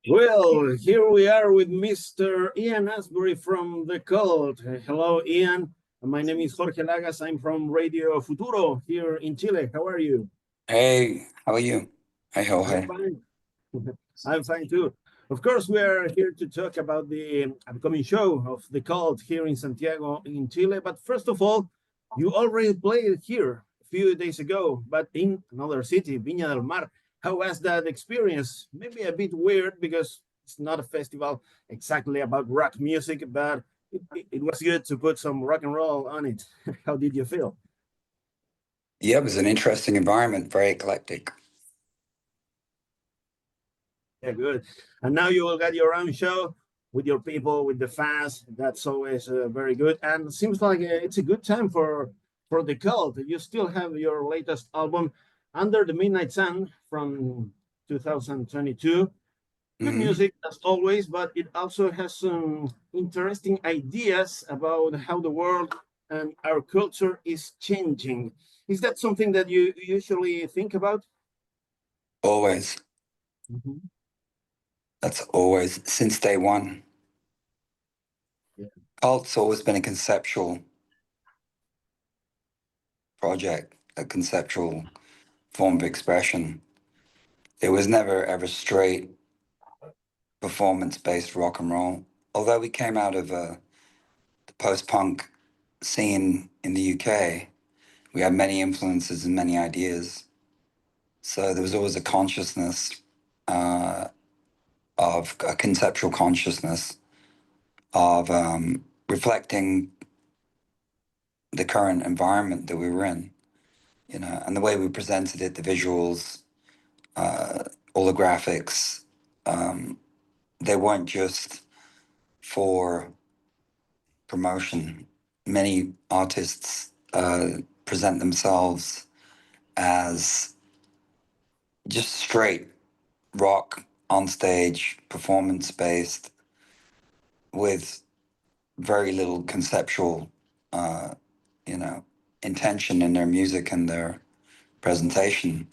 Well, here we are with Mr. Ian Astbury from The Cult. Hello, Ian. My name is Jorge Lagas. I'm from Radio Futuro here in Chile. How are you? Hey, how are you? Hey, I'm Jorge. fine. I'm fine too. Of course, we are here to talk about the upcoming show of The Cult here in Santiago, in Chile. But first of all, you already played here a few days ago, but in another city, Viña del Mar. How was that experience? Maybe a bit weird because it's not a festival exactly about rock music, but it was good to put some rock and roll on it. How did you feel? Yeah, it was an interesting environment, very eclectic. Yeah, good. And now you will get your own show with your people, with the fans. That's always very good. And it seems like it's a good time for the cult. You still have your latest album, Under the Midnight Sun, from 2022. Good Hmm. music as always, but it also has some interesting ideas about how the world and our culture is changing. Is that something that you usually think about? Always. Mhm. That's always, since day one. Yeah. Cult's always been a conceptual project, a conceptual form of expression. It was never ever straight performance-based rock and roll. Although we came out of the post-punk scene in the UK, we had many influences and many ideas. So there was always a consciousness uh, of a conceptual consciousness of reflecting the current environment that we were in, and the way we presented it, the visuals, uh, all the graphics, um, they weren't just for promotion. Many artists present themselves as just straight rock on stage, performance based, with very little conceptual, uh, intention in their music and their presentation.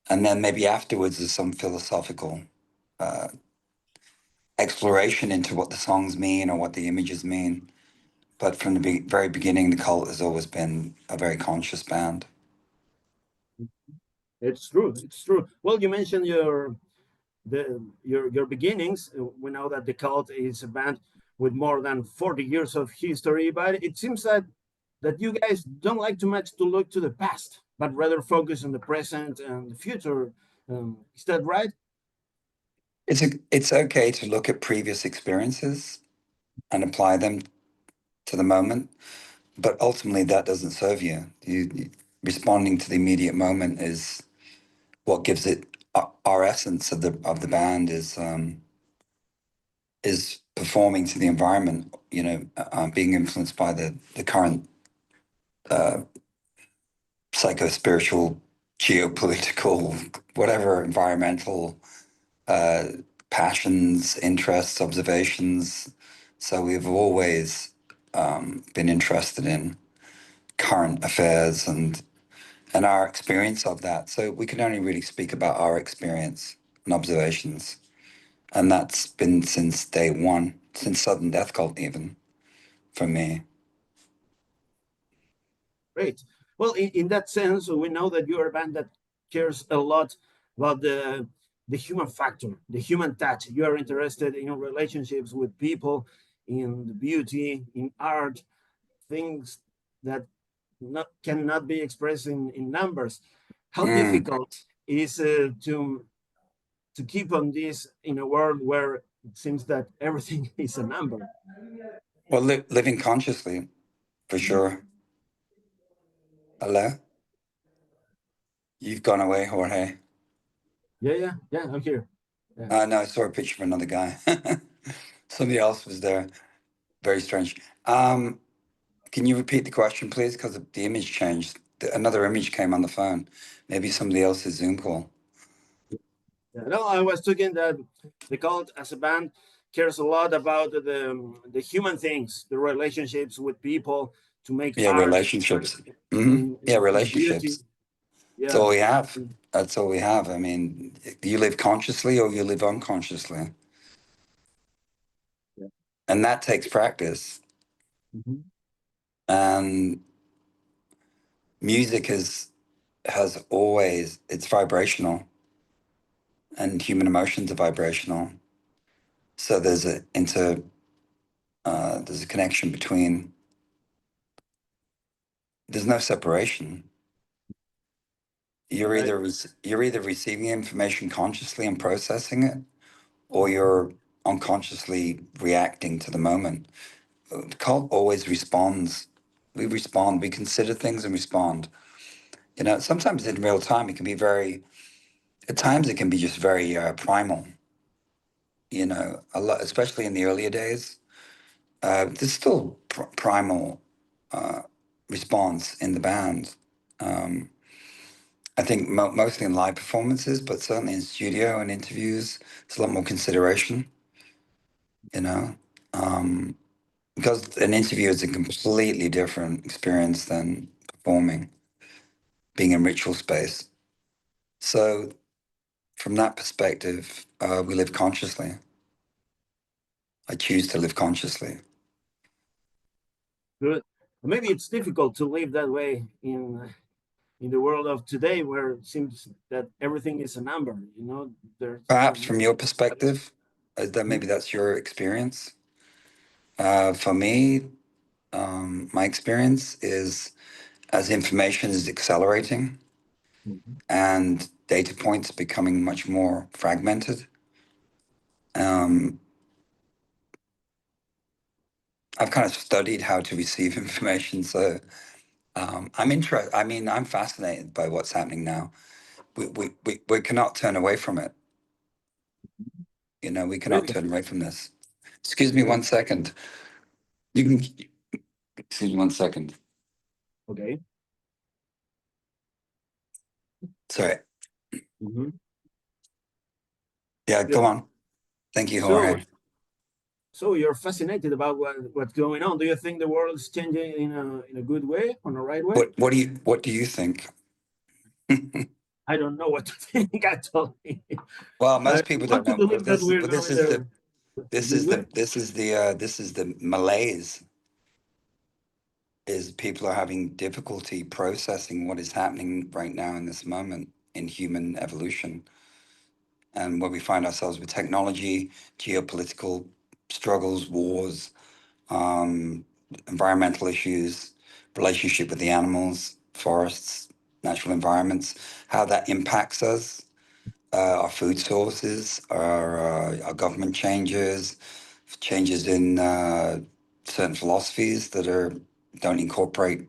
And then maybe afterwards there's some philosophical uh, exploration into what the songs mean or what the images mean. But from the very beginning, the Cult has always been a very conscious band. It's true. It's true. Well, you mentioned your beginnings. We know that the Cult is a band with more than 40 years of history, but it seems that you guys don't like too much to look to the past, but rather focus on the present and the future. Is that right? It's okay to look at previous experiences and apply them to the moment, but ultimately that doesn't serve you. Responding to the immediate moment is what gives it our essence of the band is performing to the environment. Being influenced by the current uh, psycho spiritual, geopolitical, whatever environmental uh, passions, interests, observations. So we've always been interested in current affairs and our experience of that. So we can only really speak about our experience and observations. And that's been since day one, since Sudden Death Cult, even for me. Great. Well, in that sense, we know that you're a band that cares a lot about the human factor, the human touch. You are interested in relationships with people, in the beauty, in art, things that not cannot be expressed in numbers. How Mm. difficult is to keep on this in a world where it seems that everything is a number? Well, living consciously, for sure. Hello? You've gone away, Jorge. Yeah, I'm here. Yeah. No, I saw a picture of another guy. Somebody else was there. Very strange. Can you repeat the question, please? Because the image changed. Another image came on the phone. Maybe somebody else's Zoom call. Yeah, no, I was talking that the cult as a band cares a lot about the human things, the relationships with people, to make Yeah, art relationships. Yeah, in beauty. relationships. That's Yeah. all we have. That's all we have. I mean, you live consciously or you live unconsciously. Yeah. And that takes practice. Mhm. And music has always, it's vibrational, and human emotions are vibrational. So there's a connection between, there's no separation. But I, You're either receiving information consciously and processing it, or Mhm. you're unconsciously reacting to the moment. The cult always responds. We respond. We consider things and respond. You know, sometimes in real time it can be very. At times it can be just very primal. You know, a lot, especially in the earlier days. There's still primal uh, response in the band. Um, I think mostly in live performances, but certainly in studio and interviews, there's a lot more consideration. You know, um, because an interview is a completely different experience than performing, being in ritual space. So from that perspective, we live consciously. I choose to live consciously. good. Maybe it's difficult to live that way in the world of today, where it seems that everything is a number. You know, there's Perhaps from no. your perspective, that Mhm. maybe that's your experience. For me, my experience is as information is accelerating Mhm. and data points becoming much more fragmented. Um, I've kind of studied how to receive information, so I'm interested. I mean, I'm fascinated by what's happening now. We cannot turn away from it. You know, we cannot Really? turn away from this. Excuse me Okay. 1 second. You can excuse me 1 second. Okay. Sorry. Hmm. Yeah, Good. go on. Thank you, So, Jorge. so you're fascinated about what's going on. Do you think the world is changing in a good way, on a right way? What do you think? I don't know what to think actually. Well, I most people don't want to know. believe that we're But now in the good way. this is the malaise. Is people are having difficulty processing what is happening right now in this moment in human evolution, and where we find ourselves with technology, geopolitical struggles, wars, um, environmental issues, relationship with the animals, forests, natural environments, how that impacts us, our food sources, our government changes, changes in certain philosophies that don't incorporate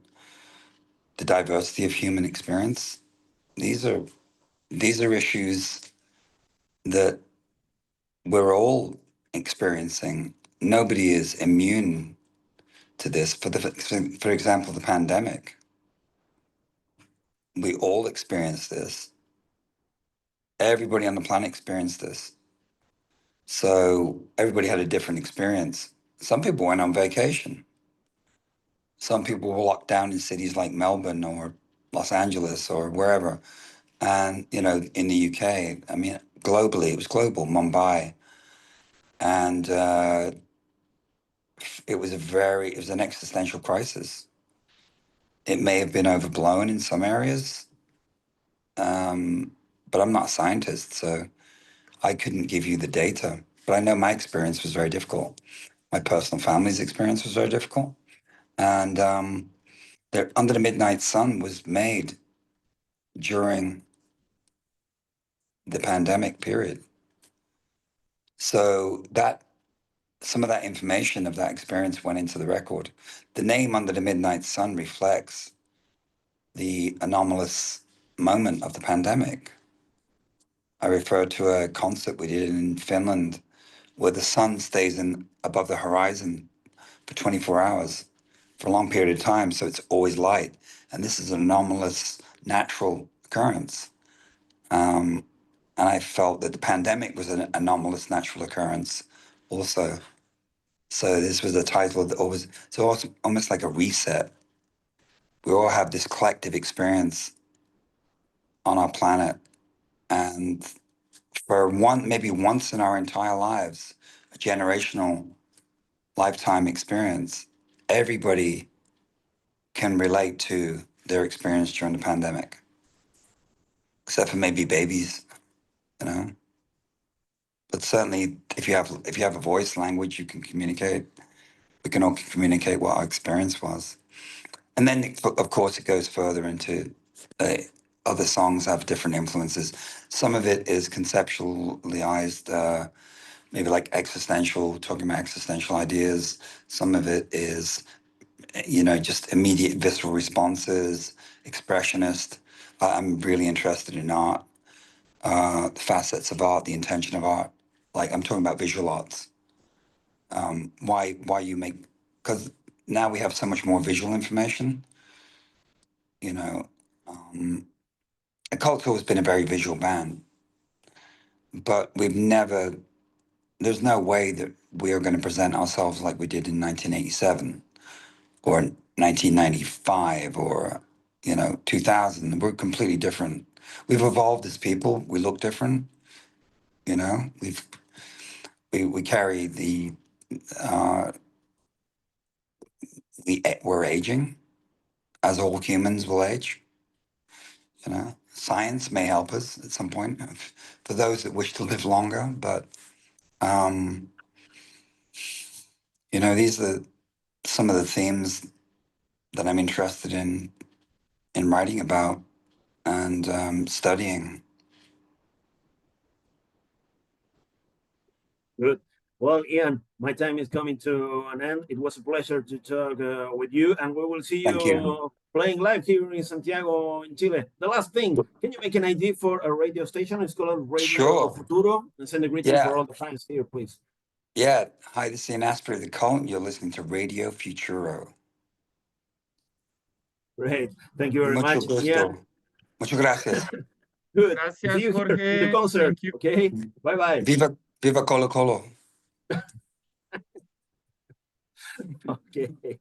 the diversity of human experience. These are issues that we're all experiencing. Nobody is immune to this. For example, the pandemic. We all experienced this. Everybody on the planet experienced this. So everybody had a different experience. Some people went on vacation. Some people were locked down in cities like Melbourne or Los Angeles or wherever. And, you know, in the UK, I mean, globally, it was global, Mumbai. And it was an existential crisis. It may have been overblown in some areas, um, but I'm not a scientist, so I couldn't give you the data. But I know my experience was very difficult. My personal family's experience was very difficult. And Under the Midnight Sun was made during the pandemic period. So that some of that information of that experience went into the record. The name Under the Midnight Sun reflects the anomalous moment of the pandemic. I refer to a concert we did in Finland where the sun stays in above the horizon for 24 hours for a long period of time, so it's always light. And this is an anomalous natural occurrence. Um, and I felt that the pandemic was an anomalous natural occurrence also. So this was a title that always, so almost like a reset. We all have this collective experience on our planet. And for maybe once in our entire lives, a generational lifetime experience, everybody can relate to their experience during the pandemic, except for maybe babies, you know. But certainly, if you have a voice, language, you can communicate. We can all communicate what our experience was, and then of course it goes further into other songs have different influences. Some of it is conceptualized, maybe like existential, talking about existential ideas. Some of it is, just immediate visceral responses, expressionist. I'm really interested in art, the facets of art, the intention of art. Like I'm talking about visual arts. Why you make, because now we have so much more visual information, you know. The Culture has been a very visual band, but there's no way that we are going to present ourselves like we did in 1987 or 1995 or 2000. We're completely different. We've evolved as people. We look different. We carry we're aging, as all humans will age. Science may help us at some point for those that wish to live longer, but these are some of the themes that I'm interested in writing about and studying. Good. Well, Ian, my time is coming to an end. It was a pleasure to talk with you, and we will see Thank you. you playing live here in Santiago, in Chile. The last thing, can you make an ID for a radio station? It's called Radio Sure. Futuro, and send a greeting Yeah. for all the fans here, please. Yeah. Hi, this is Ian Astbury de The Cult. You're listening to Radio Futuro. Great. Thank you very Mucho much, gusto. Ian. Muchas gracias. Good. Gracias, See you here in the Jorge. concert. Thank you. Okay. Bye-bye. Viva Colo Colo. Okay.